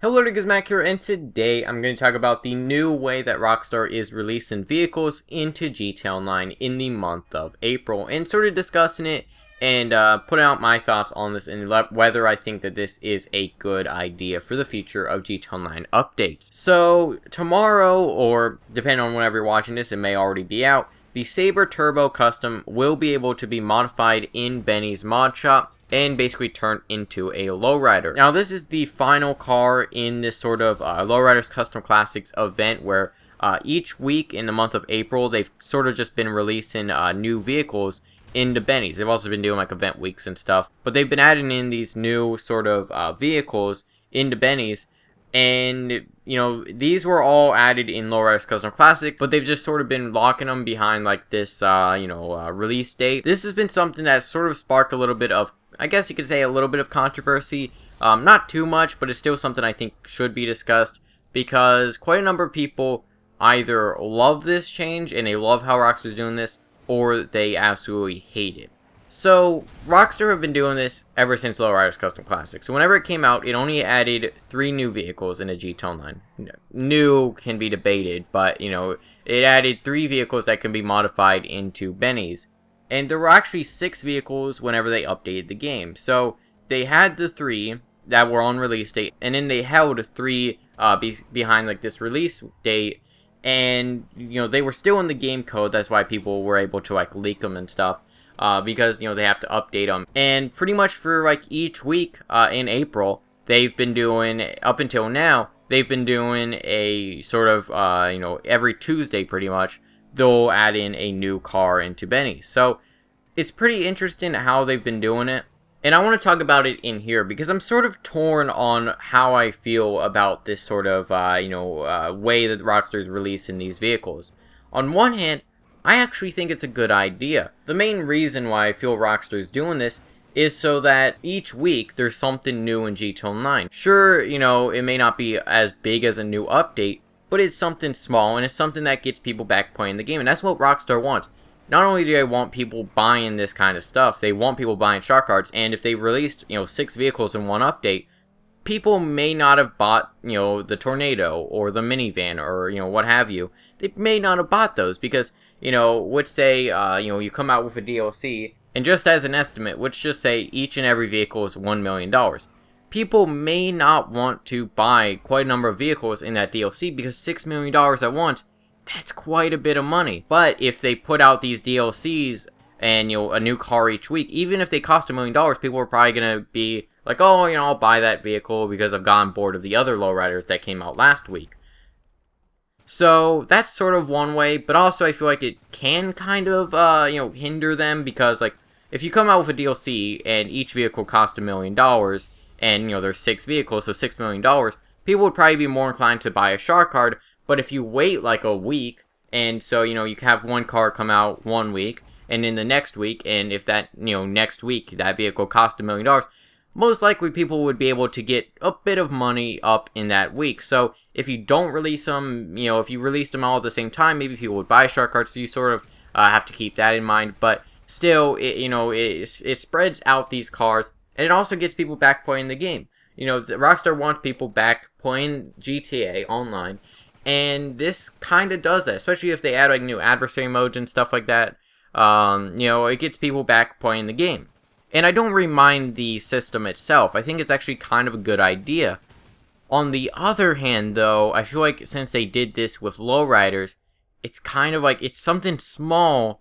Hello, it is Mac here, and today I'm going to talk about the new way that Rockstar is releasing vehicles into GTA Online in the month of April, and sort of discussing it and putting out my thoughts on this and whether I think that this is a good idea for the future of GTA Online updates. So, tomorrow, or depending on whenever you're watching this, it may already be out, the Sabre Turbo Custom will be able to be modified in Benny's mod shop and basically turn into a lowrider. Now, this is the final car in this sort of Lowriders Custom Classics event where each week in the month of April, they've sort of just been releasing new vehicles into Benny's. They've also been doing like event weeks and stuff, but they've been adding in these new sort of vehicles into Benny's. And, you know, these were all added in Lowriders Custom Classics, but they've just sort of been locking them behind, like, this, release date. This has been something that sort of sparked a little bit of, I guess you could say, a little bit of controversy. Not too much, but it's still something I think should be discussed, because quite a number of people either love this change, and they love how Rockstar's doing this, or they absolutely hate it. So, Rockstar have been doing this ever since Lowriders Custom Classics. So whenever it came out, it only added 3 new vehicles in a GTA Online. New can be debated, but, you know, it added 3 vehicles that can be modified into Benny's. And there were actually 6 vehicles whenever they updated the game. So, they had the 3 that were on release date, and then they held 3 behind, like, this release date. And, you know, they were still in the game code. That's why people were able to, like, leak them and stuff. Because, you know, they have to update them. And pretty much for, like, each week in April, they've been doing, up until now, they've been doing a sort of, every Tuesday pretty much, they'll add in a new car into Benny's. So, it's pretty interesting how they've been doing it. And I want to talk about it in here because I'm sort of torn on how I feel about this sort of, way that Rockstar's releasing these vehicles. On one hand, I actually think it's a good idea. The main reason why I feel Rockstar's doing this is so that each week there's something new in GTA Online. Sure, you know, it may not be as big as a new update, but it's something small and it's something that gets people back playing the game, and that's what Rockstar wants. Not only do they want people buying this kind of stuff, they want people buying shark cards, and if they released, 6 vehicles in one update, people may not have bought, the Tornado or the minivan or, what have you. They may not have bought those because, let's say, you come out with a DLC, and just as an estimate, let's just say each and every vehicle is $1 million. People may not want to buy quite a number of vehicles in that DLC because $6 million at once, that's quite a bit of money. But if they put out these DLCs and, a new car each week, even if they cost $1 million, people are probably going to be like, oh, I'll buy that vehicle because I've gotten bored of the other lowriders that came out last week. So, that's sort of one way, but also I feel like it can kind of, hinder them because, like, if you come out with a DLC and each vehicle costs $1 million, and, there's 6 vehicles, so $6 million, people would probably be more inclined to buy a shark card, but if you wait, like, a week, and so, you have one car come out one week, and then the next week, and if that, next week, that vehicle costs $1 million, most likely people would be able to get a bit of money up in that week. So if you don't release them, if you release them all at the same time, maybe people would buy shark cards, so you sort of have to keep that in mind. But still, it spreads out these cars, and it also gets people back playing the game. Rockstar wants people back playing GTA Online, and this kind of does that, especially if they add like new adversary modes and stuff like that. It gets people back playing the game. And I don't really mind the system itself. I think it's actually kind of a good idea. On the other hand, though, I feel like since they did this with lowriders, it's kind of like, it's something small,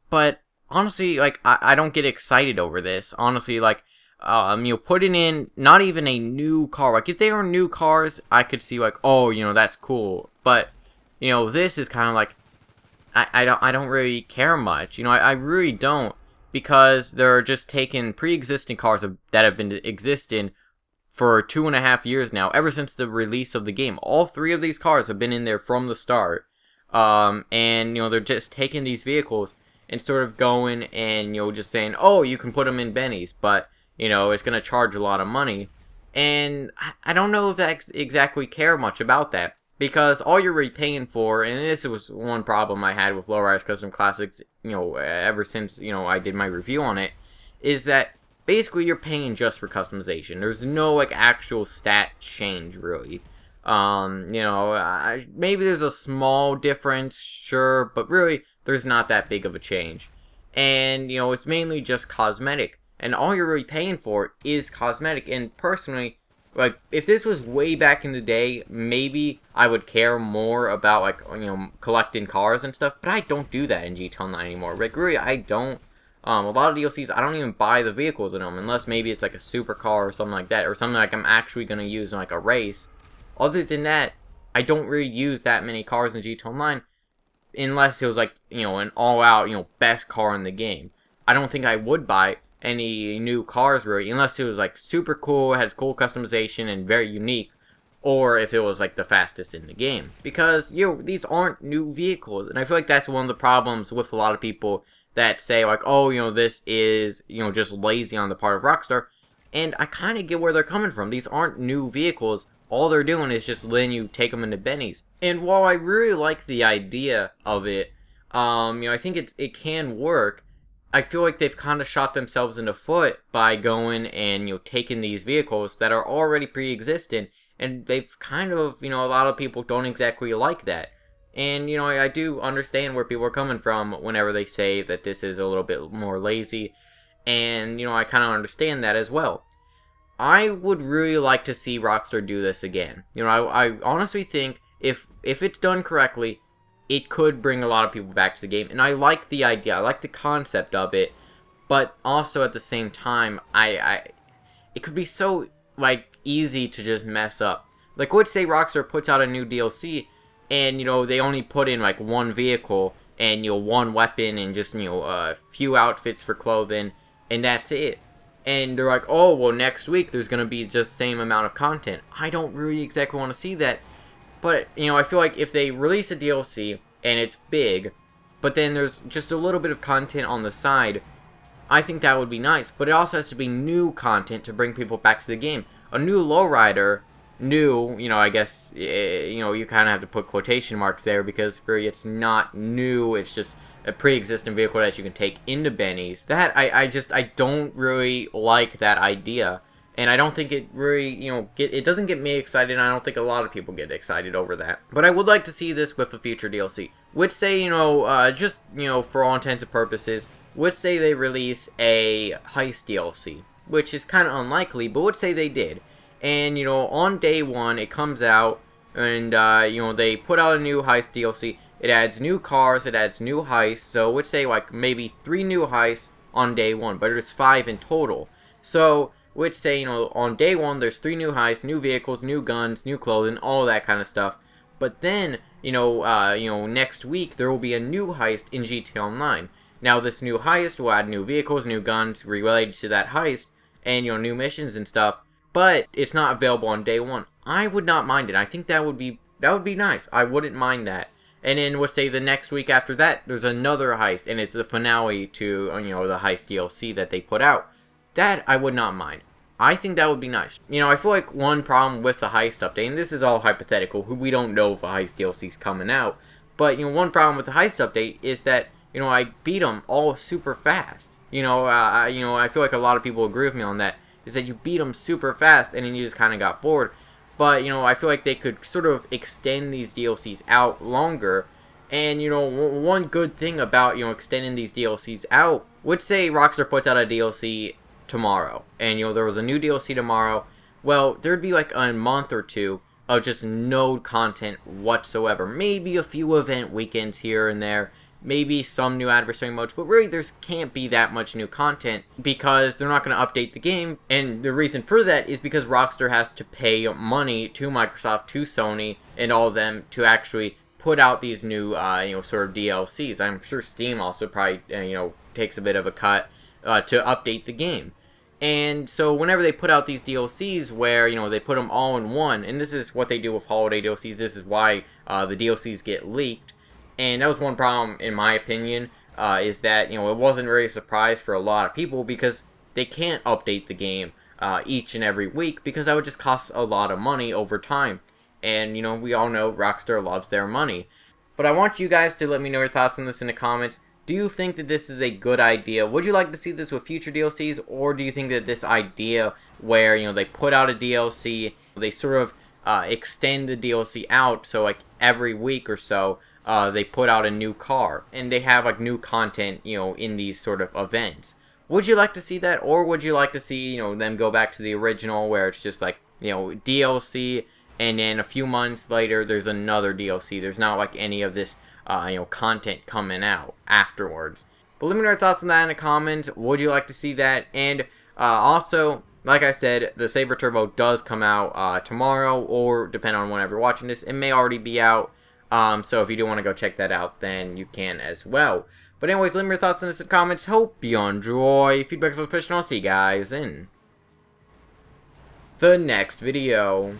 but honestly, like, I don't get excited over this. Honestly, like, putting in not even a new car. Like, if they were new cars, I could see, like, oh, that's cool. But, this is kind of like, I don't really care much. I really don't. Because they're just taking pre-existing cars that have been existing for 2.5 years now, ever since the release of the game. All 3 of these cars have been in there from the start. And, they're just taking these vehicles and sort of going and, just saying, oh, you can put them in Benny's, but, it's going to charge a lot of money. And I don't know if I exactly care much about that. Because all you're really paying for, and this was one problem I had with Lowriders Custom Classics, ever since, I did my review on it, is that basically you're paying just for customization. There's no like actual stat change really. Maybe there's a small difference, sure, but really there's not that big of a change. And it's mainly just cosmetic, and all you're really paying for is cosmetic. And personally, like, if this was way back in the day, maybe I would care more about, like, collecting cars and stuff, but I don't do that in GTA Online anymore. Like, really, I don't. A lot of DLCs, I don't even buy the vehicles in them, unless maybe it's, like, a supercar or something like that, or something like I'm actually going to use in, like, a race. Other than that, I don't really use that many cars in GTA Online, unless it was, like, an all-out, best car in the game. I don't think I would buy any new cars really, unless it was like super cool, had cool customization and very unique, or if it was like the fastest in the game. Because these aren't new vehicles, and I feel like that's one of the problems with a lot of people that say like, oh, this is just lazy on the part of Rockstar. And I kind of get where they're coming from. These aren't new vehicles. All they're doing is just letting you take them into bennies. And while I really like the idea of it, I think it can work. I feel like they've kind of shot themselves in the foot by going and, taking these vehicles that are already pre-existent, and they've kind of, a lot of people don't exactly like that. And, I do understand where people are coming from whenever they say that this is a little bit more lazy, and, I kind of understand that as well. I would really like to see Rockstar do this again. I honestly think if it's done correctly, it could bring a lot of people back to the game, and I like the idea, I like the concept of it, but also at the same time, it could be so, like, easy to just mess up. Like, let's say Rockstar puts out a new DLC, and, they only put in, like, one vehicle, and, one weapon, and just, a few outfits for clothing, and that's it. And they're like, oh, well, next week there's gonna be just the same amount of content. I don't really exactly want to see that. But, I feel like if they release a DLC, and it's big, but then there's just a little bit of content on the side, I think that would be nice. But it also has to be new content to bring people back to the game. A new lowrider, I guess, you kind of have to put quotation marks there, because really it's not new, it's just a pre-existing vehicle that you can take into bennies. That, I don't really like that idea. And I don't think it really, it doesn't get me excited, and I don't think a lot of people get excited over that. But I would like to see this with a future DLC. Would say, just, for all intents and purposes, would say they release a heist DLC, which is kind of unlikely, but would say they did. And, on day one, it comes out, and, they put out a new heist DLC. It adds new cars, it adds new heists, so would say, like, maybe 3 new heists on day one, but there's 5 in total. So, which say, on day one, there's 3 new heists, new vehicles, new guns, new clothing, all that kind of stuff. But then, next week, there will be a new heist in GTA Online. Now, this new heist will add new vehicles, new guns related to that heist, and, new missions and stuff. But it's not available on day one. I would not mind it. I think that would be nice. I wouldn't mind that. And then, let's say the next week after that, there's another heist, and it's the finale to, the heist DLC that they put out. That I would not mind. I think that would be nice. I feel like one problem with the heist update, and this is all hypothetical, we don't know if a heist DLC is coming out, but, one problem with the heist update is that, I beat them all super fast. I feel like a lot of people agree with me on that, is that you beat them super fast, and then you just kind of got bored. But, I feel like they could sort of extend these DLCs out longer. And, one good thing about, extending these DLCs out, would say Rockstar puts out a DLC tomorrow, and there was a new DLC tomorrow. Well, there'd be like a month or two of just no content whatsoever. Maybe a few event weekends here and there, maybe some new adversary modes, but really there can't be that much new content because they're not going to update the game. And the reason for that is because Rockstar has to pay money to Microsoft, to Sony, and all of them to actually put out these new sort of DLCs. I'm sure Steam also probably takes a bit of a cut to update the game. And so whenever they put out these DLCs where, they put them all in one, and this is what they do with holiday DLCs, this is why the DLCs get leaked. And that was one problem, in my opinion, is that, it wasn't really a surprise for a lot of people because they can't update the game each and every week because that would just cost a lot of money over time. And, we all know Rockstar loves their money. But I want you guys to let me know your thoughts on this in the comments. Do you think that this is a good idea? Would you like to see this with future DLCs, or do you think that this idea where, you know, they put out a DLC, they sort of extend the DLC out, so like every week or so, they put out a new car, and they have like new content, you know, in these sort of events. Would you like to see that, or would you like to see, you know, them go back to the original where it's just like, you know, DLC, and then a few months later there's another DLC. There's not like any of this, you know, content coming out afterwards. But let me know your thoughts on that in the comments. Would you like to see that? And also, like I said, the Saber Turbo does come out tomorrow, or depending on whenever you're watching this, it may already be out. So if you do want to go check that out, then you can as well. But anyways, let me know your thoughts on this in the comments. Hope you enjoy. Feedback is always pushing. I'll see you guys in the next video.